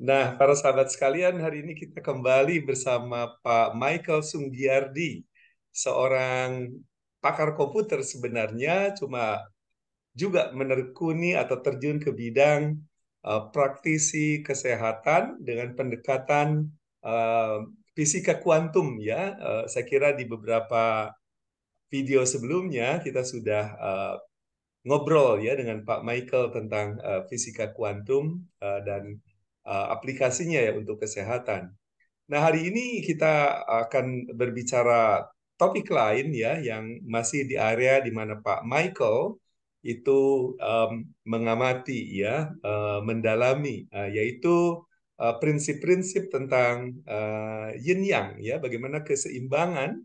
Nah, para sahabat sekalian, hari ini kita kembali bersama Pak Michael Sunggiardi, seorang pakar komputer sebenarnya, cuma juga menerkuni atau terjun ke bidang praktisi kesehatan dengan pendekatan uh, fisika kuantum ya. Saya kira di beberapa video sebelumnya kita sudah ngobrol ya dengan Pak Michael tentang fisika kuantum dan aplikasinya ya untuk kesehatan. Nah, hari ini kita akan berbicara topik lain ya yang masih di area di mana Pak Michael itu mengamati ya, mendalami yaitu prinsip-prinsip tentang yin yang ya, bagaimana keseimbangan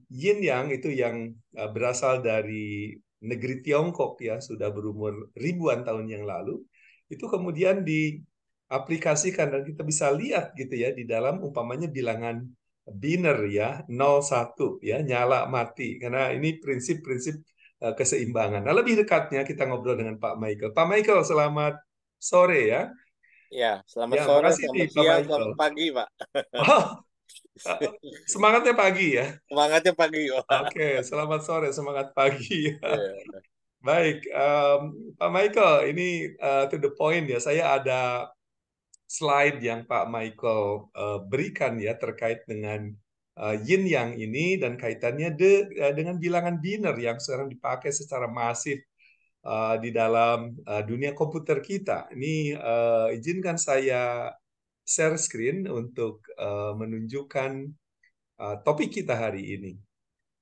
yin yang itu yang berasal dari negeri Tiongkok ya, sudah berumur ribuan tahun yang lalu, itu kemudian diaplikasikan dan kita bisa lihat gitu ya di dalam umpamanya bilangan biner ya, 0 1 ya, nyala mati, karena ini prinsip-prinsip keseimbangan. Nah, lebih dekatnya kita ngobrol dengan Pak Michael. Pak Michael, selamat sore ya. Ya, selamat Ya, sore, makasih nih selamat Pak siang, Michael. selamat pagi, Pak. Oh, semangatnya pagi ya. Semangatnya pagi, Pak. Oke, selamat sore, semangat pagi. Iya. Baik, Pak Michael, ini to the point ya. Saya ada slide yang Pak Michael berikan ya terkait dengan yin yang ini dan kaitannya dengan bilangan biner yang sekarang dipakai secara masif di dalam dunia komputer kita. Ini izinkan saya share screen untuk menunjukkan topik kita hari ini.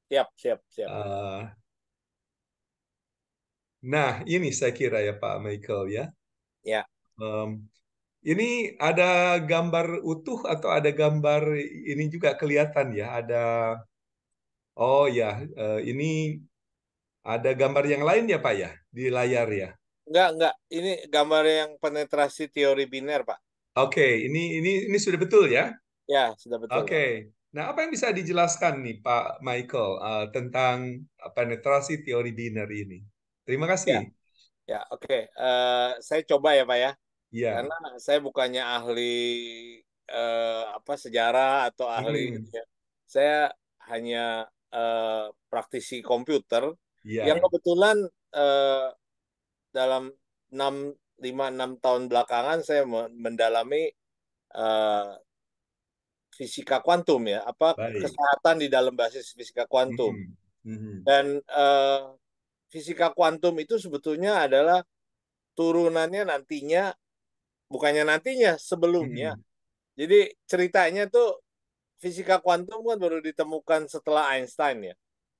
Siap, siap, siap. Uh, nah, ini saya kira ya Pak Michael ya. Ya, Em, ini ada gambar utuh atau ada gambar ini juga kelihatan ya? Oh ya, ini ada gambar yang lain ya Pak ya di layar ya. enggak. Ini gambar yang penetrasi teori biner, Pak. Oke, ini sudah betul ya. Ya, sudah betul, Oke. Pak. Nah, apa yang bisa dijelaskan nih Pak Michael tentang penetrasi teori biner ini? Terima kasih. Ya, ya, oke. Saya coba ya, Pak ya. Ya. Karena saya bukannya ahli apa sejarah atau ahli ini Mhm. ya. Saya hanya eh, praktisi komputer yang Ya. kebetulan eh, dalam 6 5 6 tahun belakangan saya mendalami eh, fisika kuantum ya, apa Baik. kesehatan di dalam basis fisika kuantum. Mhm. Mhm. Dan fisika kuantum itu sebetulnya adalah turunannya nantinya, bukannya nantinya, sebelumnya. Mhm. Jadi ceritanya tuh fisika kuantum kan baru ditemukan setelah Einstein ya.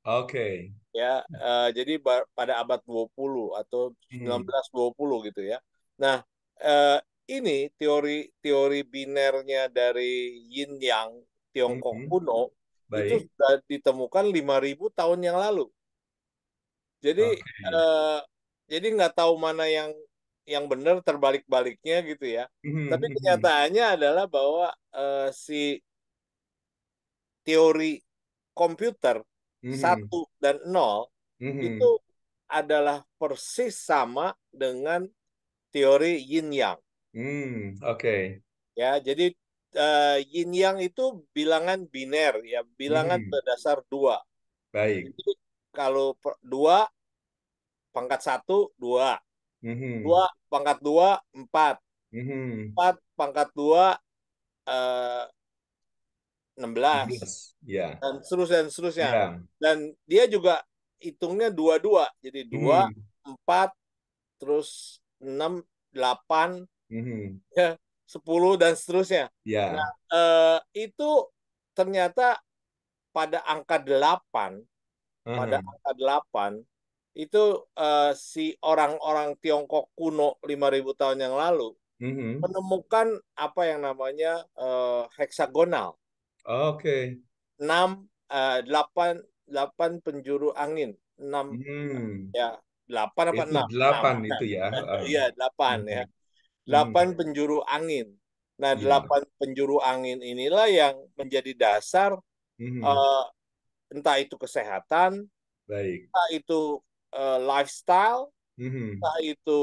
Oke. Ya, jadi pada abad 20 atau Mhm. 1920 gitu ya. Nah, eh, ini teori binernya dari Yin Yang Tiongkok Mhm. kuno itu Baik. sudah ditemukan 5.000 tahun yang lalu. Jadi Oke. eh, jadi nggak tahu mana yang benar terbalik-baliknya gitu ya. Mhm. Tapi Mhm. kenyataannya adalah bahwa si teori komputer Mhm. 1 dan 0 itu Mhm. adalah persis sama dengan teori yin yang. Oke. Ya, jadi yin yang itu bilangan biner ya, bilangan Mhm. berdasar dua. Baik. Jadi kalau dua pangkat satu dua, Mhm. dua pangkat dua empat, Mhm. empat pangkat dua eh, 16 11. Ya. dan seterusnya dan seterusnya. Ya. Dan dia juga hitungnya dua-dua, jadi dua, Mhm. empat, terus 6, 8, Mhm. ya, 10 dan seterusnya. Nah, Ya. itu ternyata pada angka 8, pada Mhm. angka 8 itu si orang-orang Tiongkok kuno 5.000 tahun yang lalu Mhm. menemukan apa yang namanya heksagonal. Oke. 6 8 8 penjuru angin. 6 Hmm. ya, 8 apa Itu 6? 6. 8 itu ya. Iya, 8 ya. Mhm. 8 Mhm. penjuru angin. Nah, Ya. 8 penjuru angin inilah yang menjadi dasar Mhm. eh, entah itu kesehatan, Baik. entah itu lifestyle, Mhm. entah itu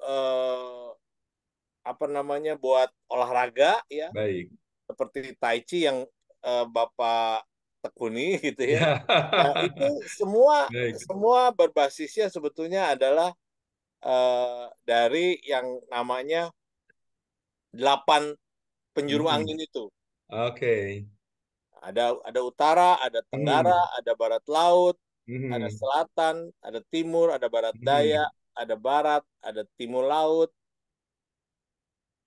eh, apa namanya buat olahraga ya, Baik. seperti Tai Chi yang Bapak tekuni gitu ya. Ya. Nah, itu semua Baik. semua berbasisnya sebetulnya adalah dari yang namanya 8 penjuru Mhm. angin itu. Oke. Ada utara, ada tenggara, Mhm. ada barat laut, ada Mhm. selatan, ada timur, ada barat daya, Mhm. ada barat, ada timur laut,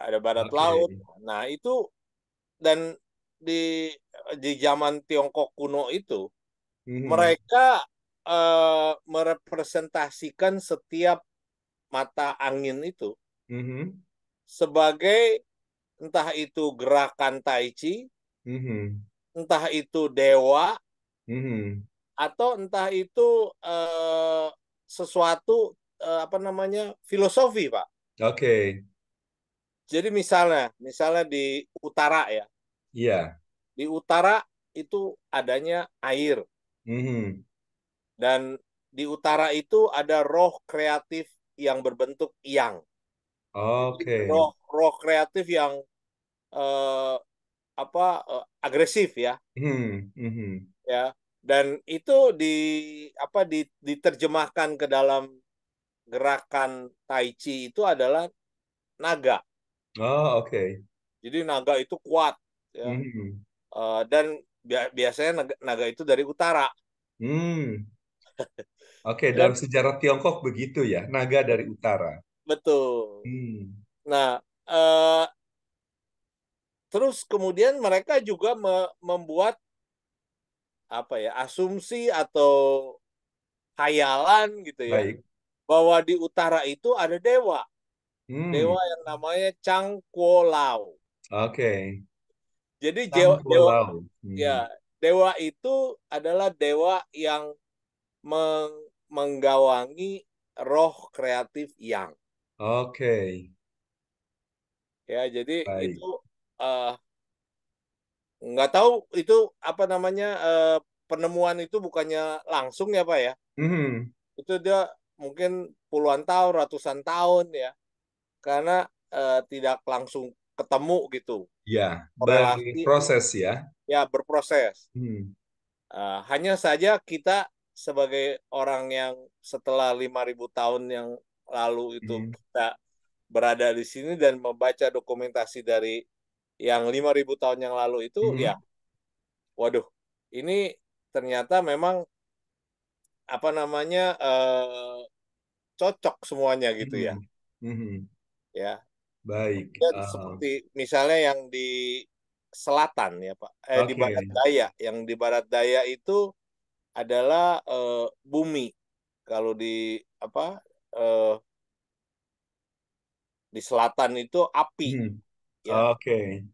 ada barat Oke. laut. Nah, itu dan di di zaman Tiongkok kuno itu Mhm. mereka merepresentasikan setiap mata angin itu Mhm. sebagai entah itu gerakan Tai Chi, Mhm. entah itu dewa, Mhm. atau entah itu sesuatu apa namanya filosofi, Pak. Oke. Jadi misalnya di utara ya, Iya. di utara itu adanya air Mhm. dan di utara itu ada roh kreatif yang berbentuk yang. Jadi Oke. roh kreatif yang eh, apa agresif ya, Mhm. Mhm. ya. Dan itu diterjemahkan ke dalam gerakan Tai Chi itu adalah naga. Oh, oke. Jadi naga itu kuat ya. Mhm. Dan biasanya naga itu dari utara. Hmm. Oke, Dan dalam sejarah Tiongkok begitu ya, naga dari utara. betul. Hmm. Nah, eh, terus kemudian mereka juga membuat apa ya asumsi atau khayalan gitu ya Baik. bahwa di utara itu ada dewa, Hmm. dewa yang namanya Chang Kuo Lao. Oke. Jadi dewa Tangkulau. Hmm. ya dewa itu adalah dewa yang menggawangi roh kreatif yang Oke. ya jadi itu Baik. eh, nggak tahu itu apa namanya penemuan itu bukannya langsung ya Pak ya, Hmm. itu dia mungkin puluhan tahun ratusan tahun ya karena tidak langsung ketemu gitu Ya, korelasi berproses ya. ya berproses. Hmm. Hanya saja kita sebagai orang yang setelah 5.000 tahun yang lalu itu Hmm. kita berada di sini dan membaca dokumentasi dari yang 5.000 tahun yang lalu itu ya, Hmm. waduh, ini ternyata memang apa namanya cocok semuanya gitu ya, Hmm. Hmm. ya. Baik. Kemudian seperti misalnya yang di selatan ya Pak, di Oke. barat daya, yang di barat daya itu adalah bumi. Kalau di apa eh, di selatan itu api Hmm. ya, Oke.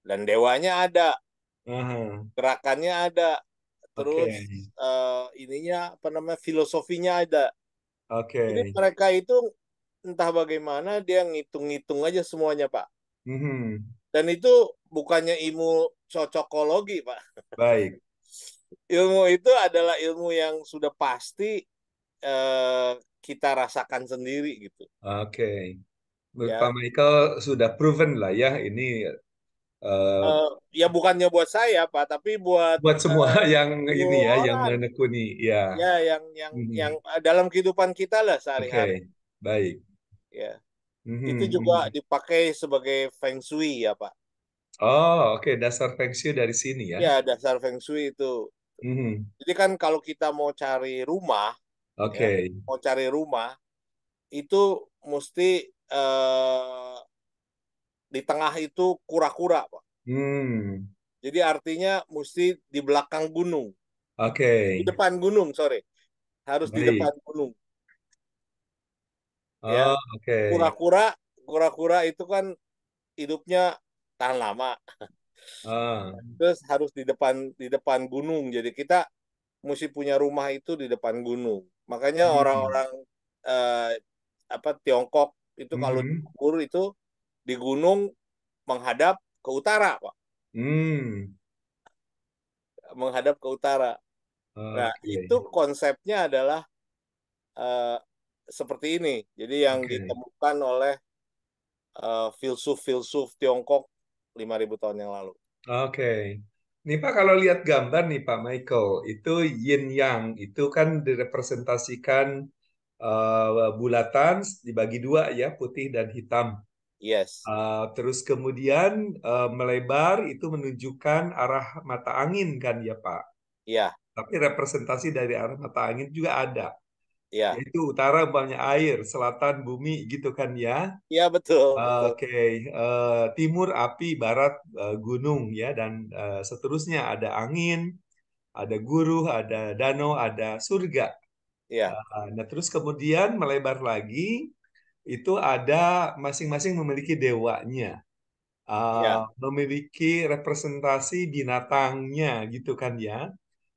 dan dewanya ada, Aha. gerakannya ada, Oke. terus ininya apa namanya filosofinya ada. Jadi Oke. mereka itu entah bagaimana dia ngitung-ngitung aja semuanya Pak. Hmm. Dan itu bukannya ilmu cocokologi Pak. Baik. Ilmu itu adalah ilmu yang sudah pasti eh, kita rasakan sendiri gitu. Oke. Menurut Pak Ya, Michael sudah proven lah ya ini eh, ya bukannya buat saya Pak, tapi buat buat semua yang ini seluruh ya, yang orang menekuni ya. ya yang Mhm. dalam kehidupan kita lah sehari-hari Oke, baik. ya. Itu Mhm, juga mhm. dipakai sebagai feng shui ya Pak. Oh, oke, dasar feng shui dari sini ya. Ya, dasar feng shui itu. Mhm. Jadi kan kalau kita mau cari rumah ya, Oke. mau cari rumah itu mesti eh, di tengah itu kura-kura Pak. Hmm. Jadi artinya mesti di belakang gunung, Oke, di depan gunung, sorry, harus di depan baik. gunung ya. Oh, oke. Kura-kura, kura-kura itu kan hidupnya tahan lama, Ah. terus harus di depan gunung. Jadi kita mesti punya rumah itu di depan gunung. Makanya Mhm. orang-orang eh, apa Tiongkok itu kalau Mhm. kubur itu di gunung menghadap ke utara, Pak. Hmm. Menghadap ke utara. Nah, itu Oke. konsepnya adalah eh, seperti ini. Jadi yang Oke. ditemukan oleh filsuf-filsuf Tiongkok 5.000 tahun yang lalu. Oke. Nih Pak, kalau lihat gambar nih Pak Michael, itu yin yang itu kan direpresentasikan bulatan dibagi dua ya, putih dan hitam. Yes, Terus kemudian melebar itu menunjukkan arah mata angin kan ya Pak. iya, Tapi representasi dari arah mata angin juga ada, iya, yaitu utara umpamanya air, selatan bumi gitu kan ya. iya betul, betul, Oke, timur api, barat gunung ya, dan seterusnya ada angin, ada guru, ada danau, ada surga. iya, Nah, terus kemudian melebar lagi, itu ada masing-masing memiliki dewanya, iya, memiliki representasi binatangnya gitu kan ya,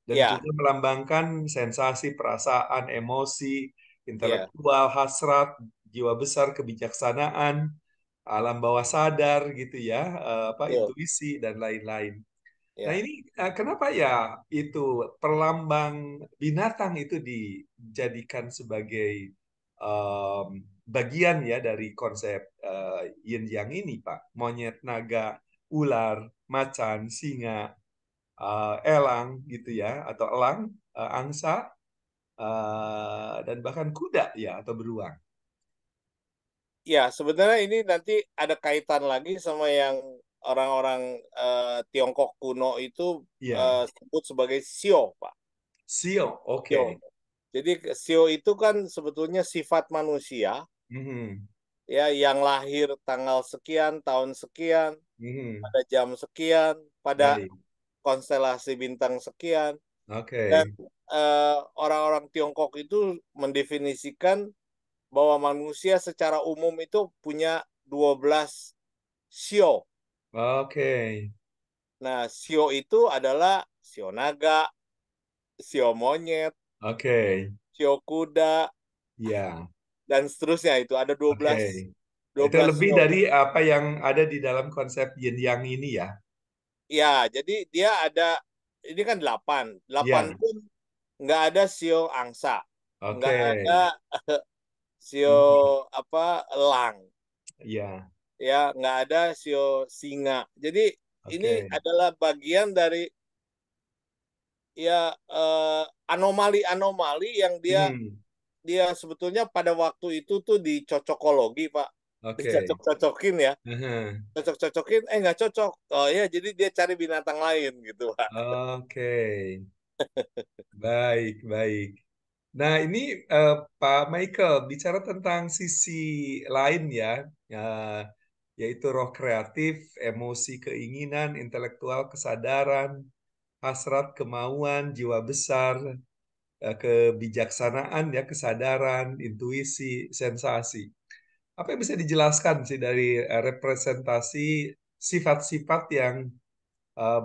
dan iya, juga melambangkan sensasi, perasaan, emosi, iya, intelektual, hasrat, jiwa besar, kebijaksanaan, alam bawah sadar gitu ya, apa betul, intuisi dan lain-lain. Nah iya. ini kenapa ya itu perlambang binatang itu dijadikan sebagai em, bagian ya dari konsep yin yang ini, Pak? Monyet, naga, ular, macan, singa, elang gitu ya, atau elang, angsa, dan bahkan kuda ya atau beruang. Ya, sebenarnya ini nanti ada kaitan lagi sama yang orang-orang Tiongkok kuno itu Ya, sebut sebagai Sio, Pak. sio, Sio. oke. Jadi Sio itu kan sebetulnya sifat manusia Mhm, ya yang lahir tanggal sekian, tahun sekian, mhm. pada jam sekian, pada Baik, konstelasi bintang sekian. Dan oke. orang-orang Tiongkok itu mendefinisikan bahwa manusia secara umum itu punya 12 sio. Oke, Nah, sio itu adalah sio naga, sio monyet, oke, sio kuda, ya, dan seterusnya itu ada dua oke. belas dua Itu belas lebih sio. dari apa yang ada di dalam konsep yin yang ini ya. Ya, jadi dia ada, ini kan 8. 8 Ya, pun nggak ada sio angsa, oke. nggak ada sio Mhm. apa elang, Ya, ya nggak ada sio singa. Jadi ini oke. adalah bagian dari ya anomali-anomali yang dia Hmm, dia sebetulnya pada waktu itu tuh dicocokologi Pak, oke. dicocok-cocokin ya, Aha, cocok-cocokin, nggak cocok, oh ya jadi dia cari binatang lain gitu Pak. oke. Baik, baik. Nah, ini Pak Michael bicara tentang sisi lain ya, eh, yaitu roh kreatif, emosi, keinginan, intelektual, kesadaran, hasrat, kemauan, jiwa besar, kebijaksanaan ya, kesadaran, intuisi, sensasi. Apa yang bisa dijelaskan sih dari representasi sifat-sifat yang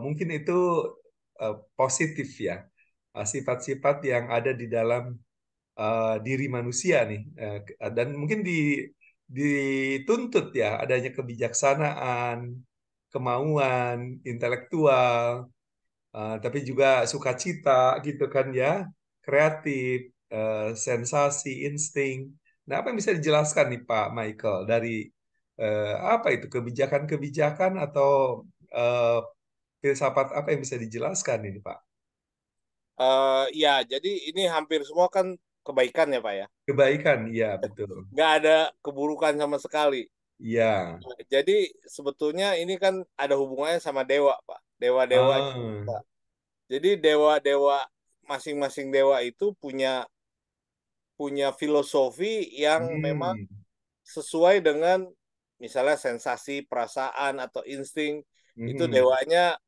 mungkin itu positif ya, sifat-sifat yang ada di dalam diri manusia nih. Dan mungkin dituntut ya adanya kebijaksanaan, kemauan, intelektual, tapi juga sukacita gitu kan ya, kreatif, sensasi, insting. Nah, apa yang bisa dijelaskan nih Pak Michael dari apa itu kebijakan-kebijakan atau eh, filsafat apa yang bisa dijelaskan ini Pak? Ya jadi ini hampir semua kan kebaikan ya Pak ya, Kebaikan, iya betul. nggak ada keburukan sama sekali. Iya. Jadi sebetulnya ini kan ada hubungannya sama dewa Pak, dewa-dewanya Ah, kita. Jadi dewa-dewa masing-masing dewa itu punya punya filosofi yang memang hmm, sesuai dengan misalnya sensasi, perasaan atau insting. Itu mhm, dewanya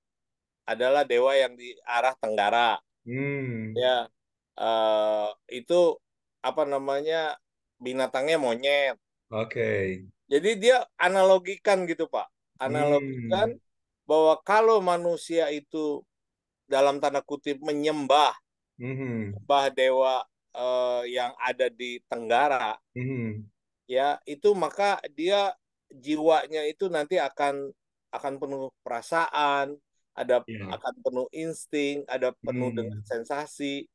adalah dewa yang di arah tenggara hmm, ya. eh, itu apa namanya, binatangnya monyet. oke, Jadi dia analogikan gitu Pak, analogikan hmm, bahwa kalau manusia itu dalam tanda kutip menyembah mhm, bah dewa yang ada di tenggara mhm, ya, itu maka dia jiwanya itu nanti akan penuh perasaan, ada ya, akan penuh insting, ada penuh dengan hmm, sensasi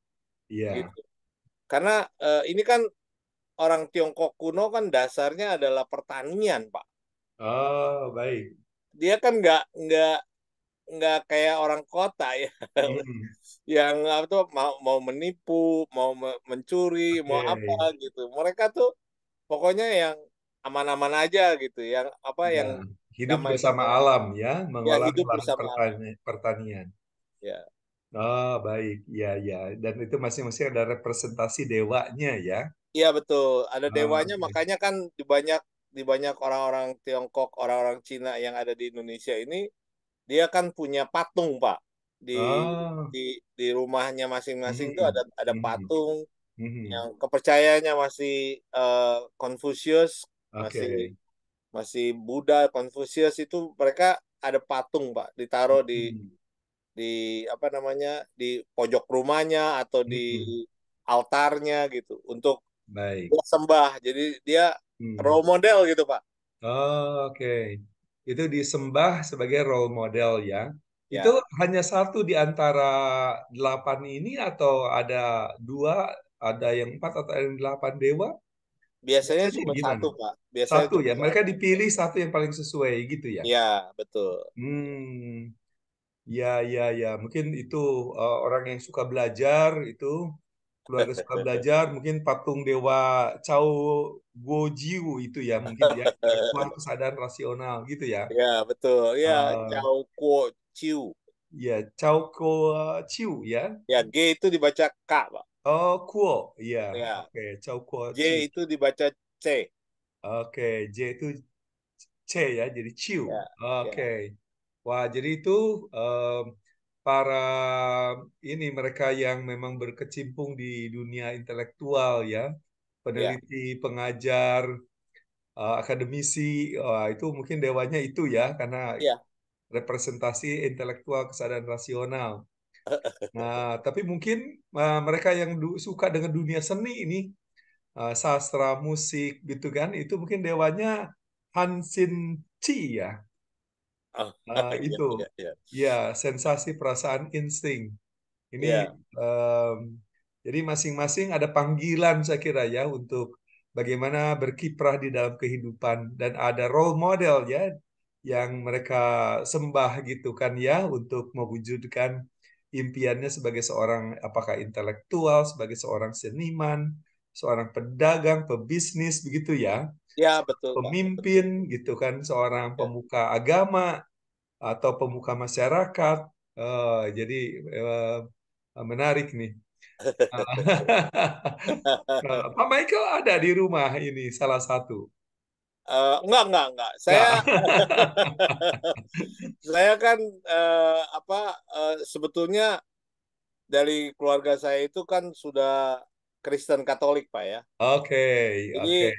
ya, gitu. Karena ini kan orang Tiongkok kuno kan dasarnya adalah pertanian, Pak. Oh, baik. Dia kan nggak kayak orang kota ya, Hmm, yang apa tuh mau mau menipu, mau mencuri, mau apa oke. gitu. Mereka tuh pokoknya yang aman-aman aja gitu, yang apa Ya, yang hidup bersama damai-damai aja. alam ya, Ya mengolah hidup lahan bersama alam. pertanian. Ya, Oh, baik. Ya, ya. Dan itu masing-masing ada representasi dewanya ya. iya betul. Ada Oh, dewanya, oke. makanya kan di banyak orang-orang Tiongkok, orang-orang Cina yang ada di Indonesia ini, dia kan punya patung, Pak. Di Oh, di di rumahnya masing-masing tuh mhm, ada mhm, patung yang mhm. kepercayaannya masih Konfusius, masih Oke. masih Buddha, Konfusius itu mereka ada patung, Pak, ditaruh di Mhm, di apa namanya di pojok rumahnya atau di mhm. altarnya gitu untuk Baik. dia sembah. Jadi dia Hmm. role model gitu, Pak. Oh, oke. Itu disembah sebagai role model ya. Itu Ya, hanya satu di antara delapan ini atau ada dua, ada yang empat atau ada yang delapan dewa? biasanya Biasanya cuma gimana? satu, Pak. Biasanya Satu cuma ya. Mereka satu. dipilih satu yang paling sesuai gitu ya. Ya, betul. Hmm. Ya, ya, ya. Mungkin itu orang yang suka belajar itu keluarga suka belajar. Mungkin patung dewa Cao Guojiu itu ya mungkin ya intelektual kesadaran rasional gitu ya. Ya, betul. Ya, Eh, Cao Kuo Chiu. ya Cao Guojiu ya. Ya, G itu dibaca K, Pak. Oh, Kuo. Iya, Ya, oke. Cao J Guojiu. itu dibaca C. Oke, J itu C ya, jadi Ciu. Ya, Oke. ya, Wah, jadi itu em, para ini mereka yang memang berkecimpung di dunia intelektual ya, ya, peneliti, pengajar, akademisi, wah, itu mungkin dewanya itu ya, karena ya, representasi intelektual kesadaran rasional. Nah, tapi mungkin mereka yang suka dengan dunia seni ini, sastra, musik gitu kan, itu mungkin dewanya Hansin Chi ya. oh, ya, Itu ya, ya, ya sensasi perasaan insting ini ya, em, jadi masing-masing ada panggilan saya kira ya untuk bagaimana berkiprah di dalam kehidupan dan ada role model ya yang mereka sembah gitu kan ya untuk mewujudkan impiannya sebagai seorang apakah intelektual sebagai seorang seniman seorang pedagang pebisnis begitu ya ya, seorang betul, Pak, betul. pemimpin gitu kan seorang Ya. pemuka agama atau pemuka masyarakat. Jadi menarik nih. Pak Michael ada di rumah ini salah satu. Enggak. Enggak. Saya kan apa sebetulnya dari keluarga saya itu kan sudah Kristen Katolik, Pak ya. Oke, Jadi oke.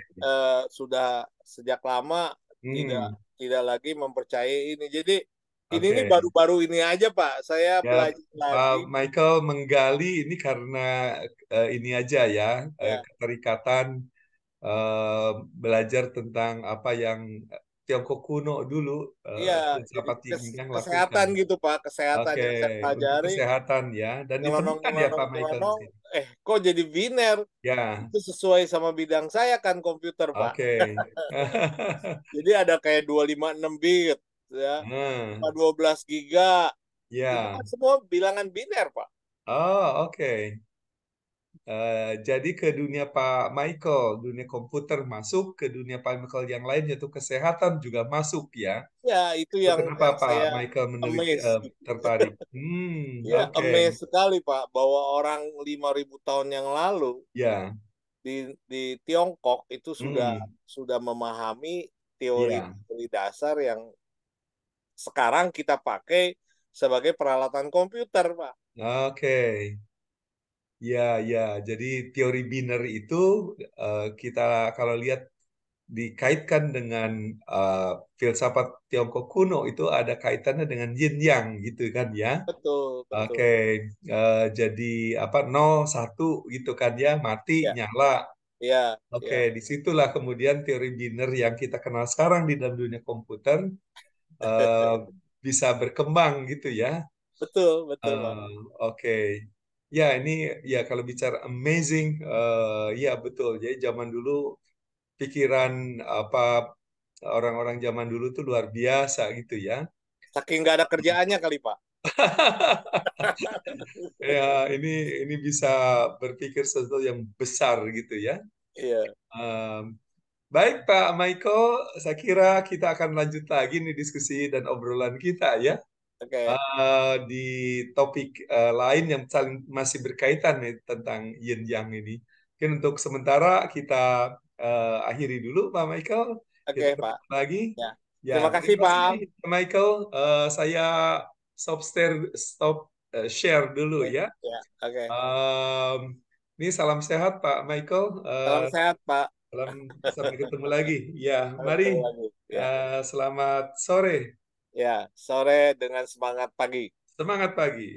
sudah sejak lama tidak Hmm, tidak lagi mempercayai ini. Jadi ini nih oke. baru-baru ini aja Pak, saya Ya, belajar Pak lagi. Michael menggali ini karena ini aja ya, Ya, keterikatan eh, belajar tentang apa yang Tiongkok kuno dulu, iya. Jadi filsafat Yin Yang lakukan. kesehatan gitu Pak, kesehatan Oke, yang saya untuk pelajari. kesehatan ya, dan Nyelonong, ditemukan ya nyelonong, Pak Michael di nyelonong. sini. Kok jadi biner? Ya, Itu sesuai sama bidang saya kan komputer Pak. oke. Jadi ada kayak 256 bit, ya, Hmm, 12 giga. Itu ya, kan semua bilangan biner Pak. oh oke. Jadi ke dunia Pak Michael, dunia komputer masuk, ke dunia Pak Michael yang lain yaitu kesehatan juga masuk ya. Ya, itu Itu yang kenapa yang Pak saya Michael meneliti, amazed. tertarik? Ya, Oke, amazed sekali Pak bahwa orang 5.000 tahun yang lalu ya, di Tiongkok itu sudah hmm, sudah memahami teori ya, dasar yang sekarang kita pakai sebagai peralatan komputer, Pak. oke. Ya, ya. Jadi teori biner itu kita kalau lihat dikaitkan dengan eh, filsafat Tiongkok kuno itu ada kaitannya dengan yin yang gitu kan ya. Betul, Oke, betul. jadi apa nol satu gitu kan ya mati Ya, nyala. ya, Oke, ya. disitulah kemudian teori biner yang kita kenal sekarang di dalam dunia komputer eh, bisa berkembang gitu ya. Betul, betul, Pak. Eh, oke, ya ini ya kalau bicara amazing, ya betul. Jadi zaman dulu pikiran apa orang-orang zaman dulu tuh luar biasa gitu ya. Saking nggak ada kerjaannya kali, Pak. Ya, ini bisa berpikir sesuatu yang besar gitu ya. Iya, Em, Baik Pak Michael, saya kira kita akan lanjut lagi nih diskusi dan obrolan kita ya. oke. Di topik lain yang saling masih berkaitan nih tentang yin yang ini. Mungkin untuk sementara kita akhiri dulu Pak Michael. Oke, Kita Pak. ketemu lagi. Ya. Ya, Terima kasih, terima kasih Pak. Pak Michael. Saya stop share dulu Oke. ya. Ya, oke. Em, ini salam sehat Pak Michael. Salam sehat, Pak. Salam sampai ketemu lagi. Ya, Sampai mari. ketemu lagi. Ya. Selamat sore. Ya, sore dengan semangat pagi. Semangat pagi.